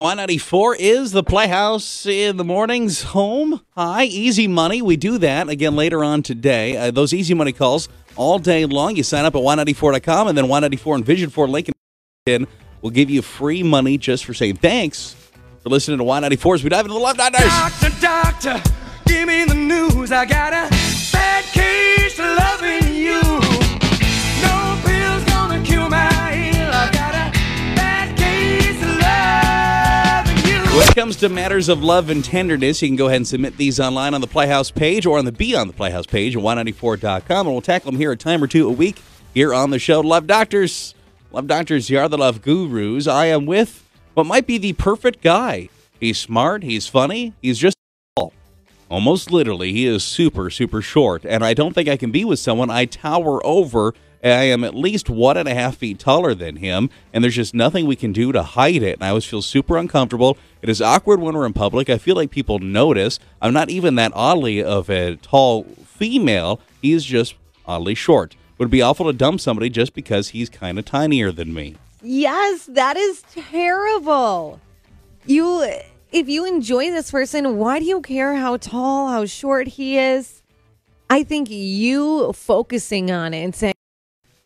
Y94 is the Playhouse in the mornings home. Hi, Easy Money. We do that again later on today. Those Easy Money calls all day long. You sign up at Y94.com and then Y94 and Vision for Lincoln will give you free money just for saying thanks for listening to Y94 as we dive into the Love Doctors. Doctor, give me the news. I got a bad case of loving you. No pill's gonna cure my ill. I got a bad case of loving you. When it comes to matters of love and tenderness, you can go ahead and submit these online on the Playhouse page or on the Beyond the Playhouse page at Y94.com, and we'll tackle them here a time or two a week here on the show. Love Doctors. Love Doctors, you are the love gurus. I am with what might be the perfect guy. He's smart, he's funny, he's just tall. Almost literally, he is super, super short, and I don't think I can be with someone I tower over. I am at least 1.5 feet taller than him, and there's just nothing we can do to hide it, and I always feel super uncomfortable. It is awkward when we're in public. I feel like people notice. I'm not even that oddly of a tall female. He's just oddly short. Would be awful to dump somebody just because he's kind of tinier than me. Yes, that is terrible. If you enjoy this person, why do you care how tall, how short he is? I think you focusing on it and saying,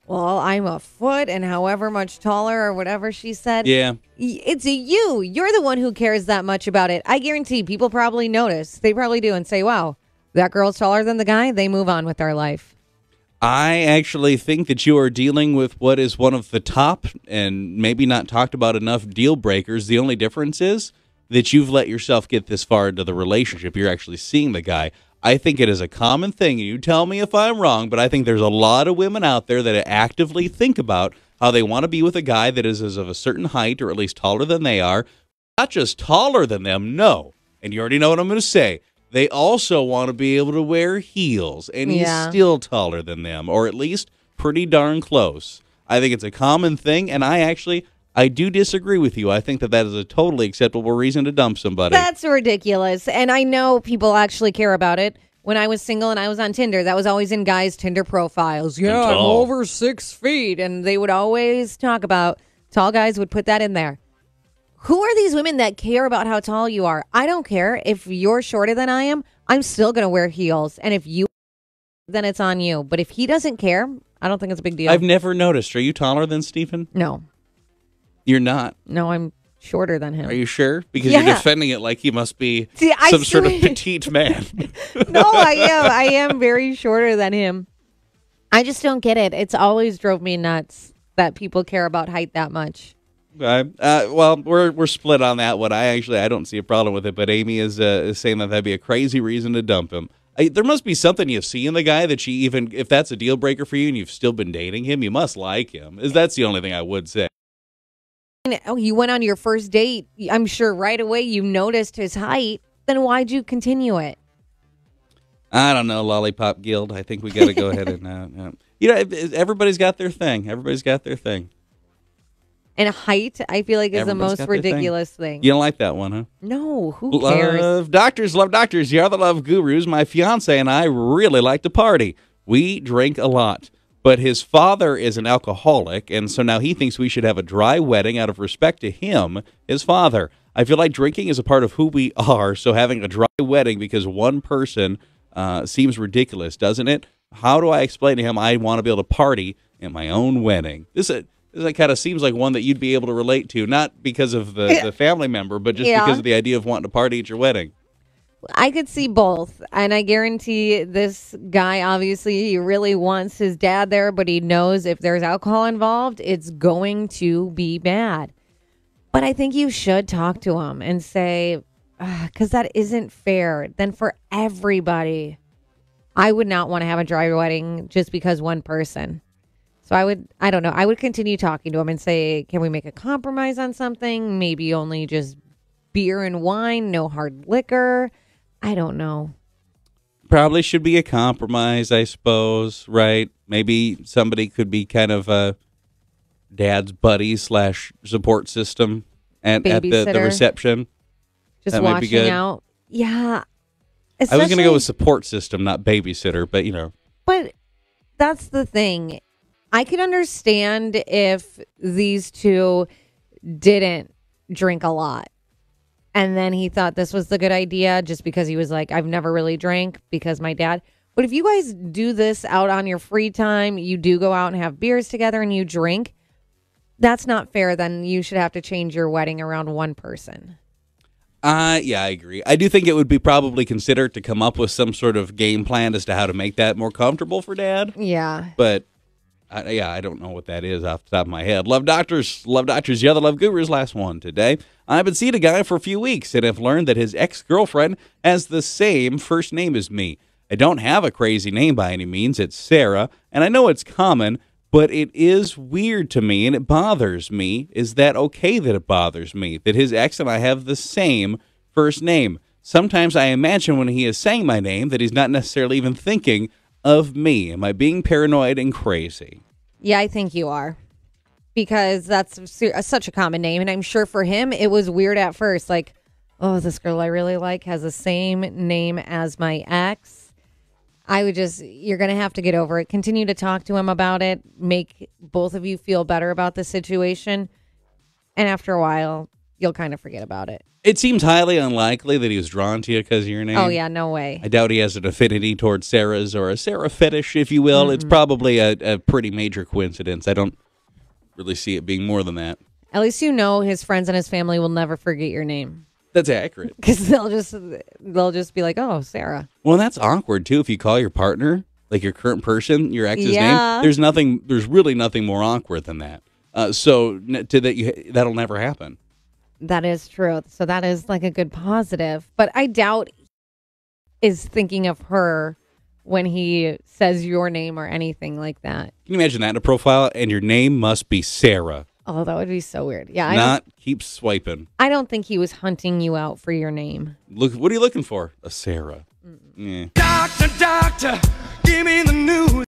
well, I'm a foot and however much taller or whatever she said. Yeah. It's you. You're the one who cares that much about it. I guarantee people probably notice. They probably do and say, wow, that girl's taller than the guy. They move on with their life. I actually think that you are dealing with what is one of the top and maybe not talked about enough deal breakers. The only difference is that you've let yourself get this far into the relationship. You're actually seeing the guy. I think it is a common thing, and you tell me if I'm wrong, but I think there's a lot of women out there that actively think about how they want to be with a guy that is of a certain height or at least taller than they are. Not just taller than them, no. And you already know what I'm going to say. They also want to be able to wear heels, and he's still taller than them, or at least pretty darn close. I think it's a common thing, and I do disagree with you. I think that is a totally acceptable reason to dump somebody. That's ridiculous, and I know people actually care about it. When I was single and I was on Tinder, that was always in guys' Tinder profiles. Yeah, I'm over 6 feet, and they would always talk about tall guys would put that in there. Who are these women that care about how tall you are? I don't care. If you're shorter than I am, I'm still going to wear heels. And if you, then it's on you. But if he doesn't care, I don't think it's a big deal. I've never noticed. Are you taller than Stephen? No. You're not? No, I'm shorter than him. Are you sure? Because you're defending it like he must be some sort of petite man. No, I am. I am very shorter than him. I just don't get it. It's always drove me nuts that people care about height that much. Well, we're split on that one. I don't see a problem with it, but Amy is saying that'd be a crazy reason to dump him. There must be something you see in the guy that if that's a deal breaker for you and you've still been dating him, you must like him. That's the only thing I would say. Oh, you went on your first date. I'm sure right away you noticed his height. Then why'd you continue it? I don't know, Lollipop Guild. I think we got to go ahead and everybody's got their thing. Everybody's got their thing. And height, I feel like, is the most ridiculous thing. You don't like that one, huh? No, who cares? Love doctors. You are the love gurus. My fiance and I really like to party. We drink a lot. But his father is an alcoholic, and so now he thinks we should have a dry wedding out of respect to him, his father. I feel like drinking is a part of who we are, so having a dry wedding because one person seems ridiculous, doesn't it? How do I explain to him I want to be able to party at my own wedding? This kind of seems like one that you'd be able to relate to, not because of the family member, but just because of the idea of wanting to party at your wedding. I could see both, and I guarantee this guy, obviously, he really wants his dad there, but he knows if there's alcohol involved, it's going to be bad. But I think you should talk to him and say, because that isn't fair. Then for everybody, I would not want to have a dry wedding just because one person. So I don't know, I would continue talking to him and say, can we make a compromise on something? Maybe only just beer and wine, no hard liquor. I don't know. Probably should be a compromise, I suppose, right? Maybe somebody could be kind of a dad's buddy / support system at the reception. Just that might be watching good. Out. Yeah. I was going to go with support system, not babysitter, but But that's the thing. I could understand if these two didn't drink a lot. And then he thought this was the good idea just because he was like, I've never really drank because my dad. But if you guys do this out on your free time, you do go out and have beers together and you drink, that's not fair. Then you should have to change your wedding around one person. Yeah, I agree. I do think it would be probably considered to come up with some sort of game plan as to how to make that more comfortable for Dad. Yeah. But, I don't know what that is off the top of my head. Love Doctors, the other Love Gurus, last one today. I've been seeing a guy for a few weeks and have learned that his ex-girlfriend has the same first name as me. I don't have a crazy name by any means. It's Sarah, and I know it's common, but it is weird to me, and it bothers me. Is that okay that it bothers me, that his ex and I have the same first name? Sometimes I imagine when he is saying my name that he's not necessarily even thinking of me. Am I being paranoid and crazy? Yeah, I think you are. Because that's such a common name. And I'm sure for him, it was weird at first. Like, oh, this girl I really like has the same name as my ex. You're going to have to get over it. Continue to talk to him about it. Make both of you feel better about the situation. And after a while, you'll kind of forget about it. It seems highly unlikely that he was drawn to you because of your name. Oh, yeah, no way. I doubt he has an affinity towards Sarah's or a Sarah fetish, if you will. Mm-hmm. It's probably a pretty major coincidence. I don't really see it being more than that. At least you know his friends and his family will never forget your name. That's accurate. Because they'll just be like, oh, Sarah. Well, that's awkward, too, if you call your partner, like your current person, your ex's Yeah. name. There's really nothing more awkward than that. That'll never happen. That is true. So that is like a good positive. But I doubt is thinking of her when he says your name or anything like that. Can you imagine that in a profile? And your name must be Sarah. Oh, that would be so weird. Yeah, Keep swiping. I don't think he was hunting you out for your name. Look, what are you looking for? A Sarah. Yeah. Doctor, give me the news.